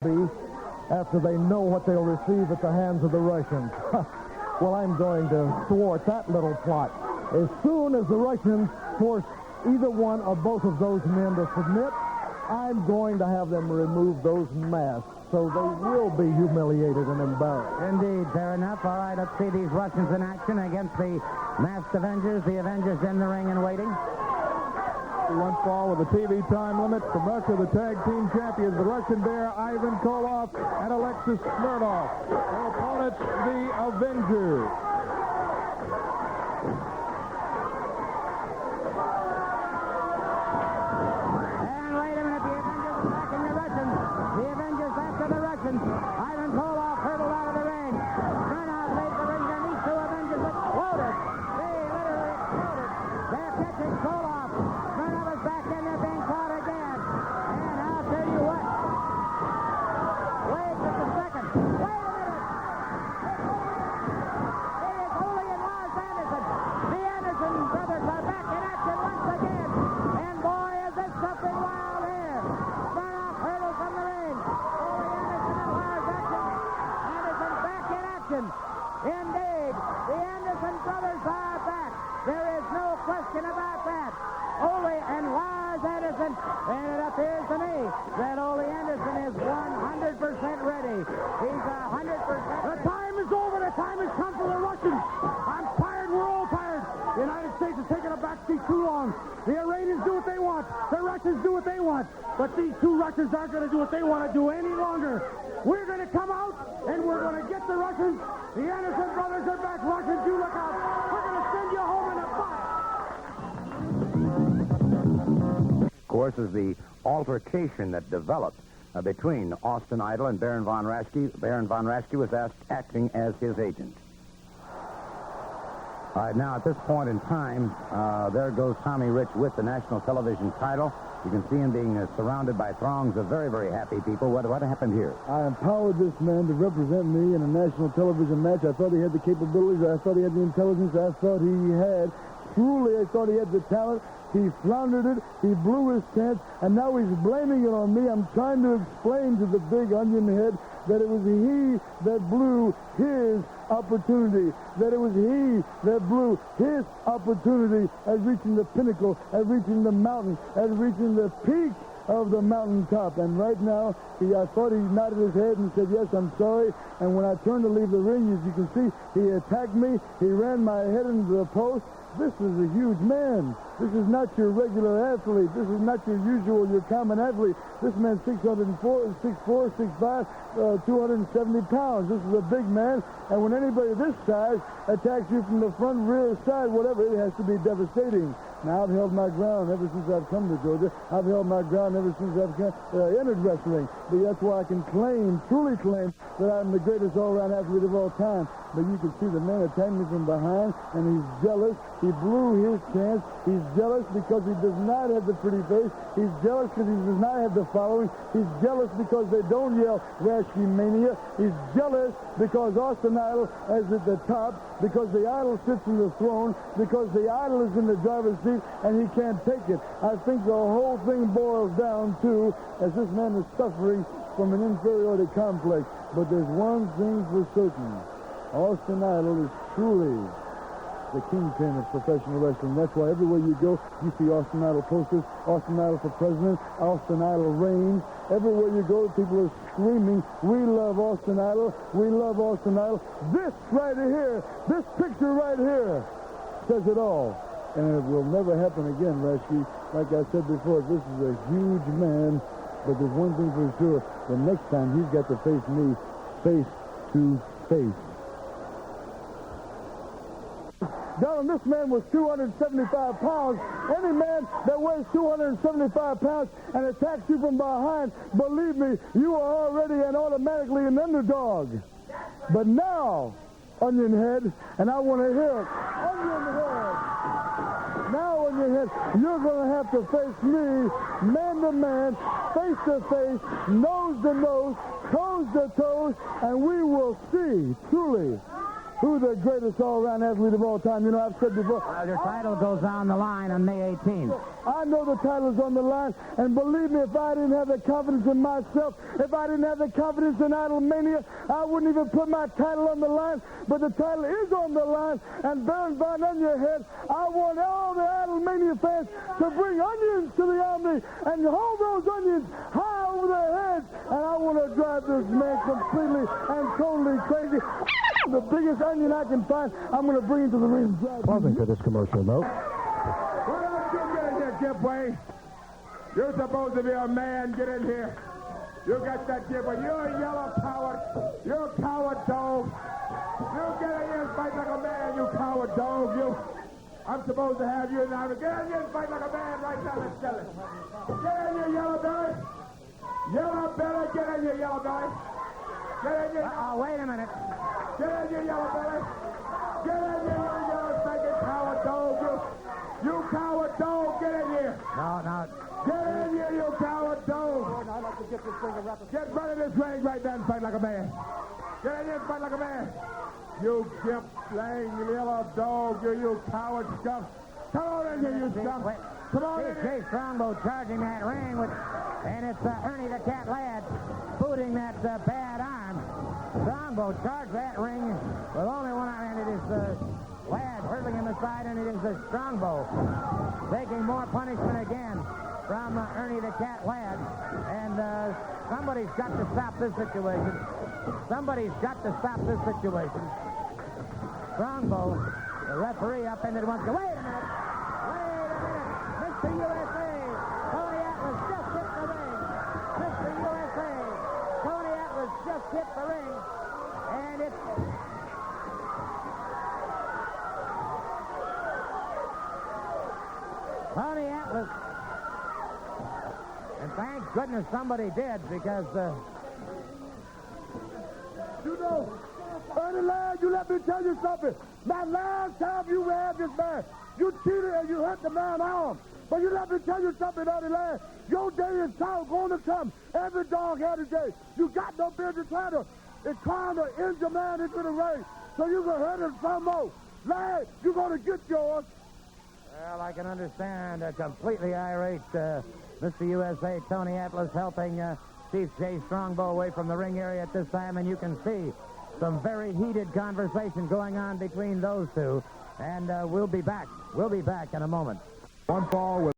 be after they know what they'll receive at the hands of the Russians. Well, I'm going to thwart that little plot. As soon as the Russians force either one or both of those men to submit, I'm going to have them remove those masks so they will be humiliated and embarrassed. Indeed, fair enough. All right, let's see these Russians in action against the masked Avengers. The Avengers in the ring and waiting. One fall with a TV time limit. From Russia, the tag team champions, the Russian Bear, Ivan Koloff, and Alexis Smirnoff. Their opponents, the Avengers. And wait a minute, the Avengers attacking the Russians. The Avengers after the Russians. Ivan Koloff hurtled out of the ring. Smirnoff laid the ring, and these two Avengers exploded. They literally exploded. They're catching Koloff. Back in there being caught again. And I'll tell you what. Wait just a second. Wait a minute. It is Ole and Lars Anderson. The Anderson brothers are back in action once again. And boy, is this something wild here. Smirnoff hurdles from the ring. Ole Anderson and Lars Anderson back in action. Indeed, the Anderson brothers are back. There is no question about that. Ole and Lars Anderson, and it appears to me that Ole Anderson is 100% ready. He's 100% ready. The time is over. The time has come for the Russians. I'm tired. We're all tired. The United States has taken a backseat too long. The Iranians do what they want. The Russians do what they want. But these two Russians aren't going to do what they want to do any longer. We're going to come out, and we're going to get the Russians. The Anderson brothers are back. Russians, you look out. We're going to send you home in a box. Of course, is the altercation that developed between Austin Idol and Baron von Raschke. Baron von Raschke was acting as his agent. All right, now at this point in time, there goes Tommy Rich with the national television title. You can see him being surrounded by throngs of very, very happy people. What happened here? I empowered this man to represent me in a national television match. I thought he had the capabilities. I thought he had the intelligence. I thought he had. Truly, I thought he had the talent. He floundered it. He blew his chance, and now he's blaming it on me. I'm trying to explain to the big onion head that it was he that blew his opportunity, that it was he that blew his opportunity at reaching the pinnacle, at reaching the mountain, at reaching the peak of the mountaintop. And right now, I thought he nodded his head and said, yes, I'm sorry. And when I turned to leave the ring, as you can see, he attacked me. He ran my head into the post. This is a huge man. This is not your regular athlete. This is not your usual, your common athlete. This man's 6'4", 6'5", 270 pounds. This is a big man. And when anybody this size attacks you from the front, rear, side, whatever, it has to be devastating. Now, I've held my ground ever since I've come to Georgia. I've held my ground ever since I've entered wrestling. But that's why I can claim, truly claim, that I'm the greatest all-around athlete of all time. But you can see the man attacking me from behind, and he's jealous. He blew his chance. He's jealous because he does not have the pretty face. He's jealous because he does not have the following. He's jealous because they don't yell Raschke Mania. He's jealous because Austin Idol is at the top, because the Idol sits in the throne, because the Idol is in the driver's seat, and he can't take it. I think the whole thing boils down to, as this man is suffering from an inferiority complex. But there's one thing for certain. Austin Idol is truly the kingpin of professional wrestling. That's why everywhere you go, you see Austin Idol posters, Austin Idol for president, Austin Idol reigns. Everywhere you go, people are screaming, we love Austin Idol, we love Austin Idol. This right here, this picture right here says it all. And it will never happen again, Raschke. Like I said before, this is a huge man, but there's one thing for sure. The next time he's got to face me face to face. Darling, this man was 275 pounds. Any man that weighs 275 pounds and attacks you from behind, believe me, you are already and automatically an underdog. But now, Onion Head, and I want to hear it. Onion Head. Now, Onion Head, you're going to have to face me, man to man, face to face, nose to nose, toes to toes, and we will see, truly, who's the greatest all-around athlete of all time? You know, I've said before. Well, your title goes on the line on May 18th. I know the title's on the line, and believe me, if I didn't have the confidence in myself, if I didn't have the confidence in Idlemania, I wouldn't even put my title on the line. But the title is on the line, and Baron Von Onionhead, I want all the Idlemania fans to bring onions to the Omni and hold those onions high over their heads, and I want to drive this man completely and totally crazy. The biggest onion I can find, I'm going to bring into the ring. Pausing for this commercial note. What else you get in here, Giveaway? You're supposed to be a man. Get in here. You got that Giveaway. You're a yellow coward. You're a coward dog. You get in here and fight like a man, you coward dog. I'm supposed to have you now. Get in here and fight like a man right now. Let's tell it. Get in here, yellow belly. Yellow belly, get in here, yellow belly. Get in here. Wait a minute. Get in here, yellow belly. Get in here, you yellow stinking coward dog. You coward dog, get in here. No. Get in here, you coward dog. I'd like to get this thing around. Get ready this ring right now and fight like a man. Get in here and fight like a man. You gimp-slaying yellow dog, you coward scum. Come on in here, you scum. Come on in here. Jay Strongbow charging that ring, and it's Ernie the Cat Ladd booting that bad arm. Strongbow charged that ring with only one arm, and it is Ladd hurtling him aside, and it is Strongbow taking more punishment again from Ernie the Cat Ladd. And somebody's got to stop this situation. Somebody's got to stop this situation. Strongbow, the referee, upended once. Wait a minute. Mr. USA. Tony Atlas just hit the ring. Mr. USA. Tony Atlas just hit the ring. And it's... Tony Atlas. And thank goodness somebody did, because... You know, Ernie Ladd, you let me tell you something. Now, last time you had this man, you cheated and you hurt the man's arm. But you let me tell you something, Ernie Ladd. Your day is going to come. Every dog had a day. You got no business trying to injure man into the ring. So you can hurt him some more. Ladd, you're going to get yours. Well, I can understand a completely irate Mr. USA, Tony Atlas, helping Chief Jay Strongbow away from the ring area at this time, and you can see some very heated conversation going on between those two. And we'll be back. We'll be back in a moment. One fall with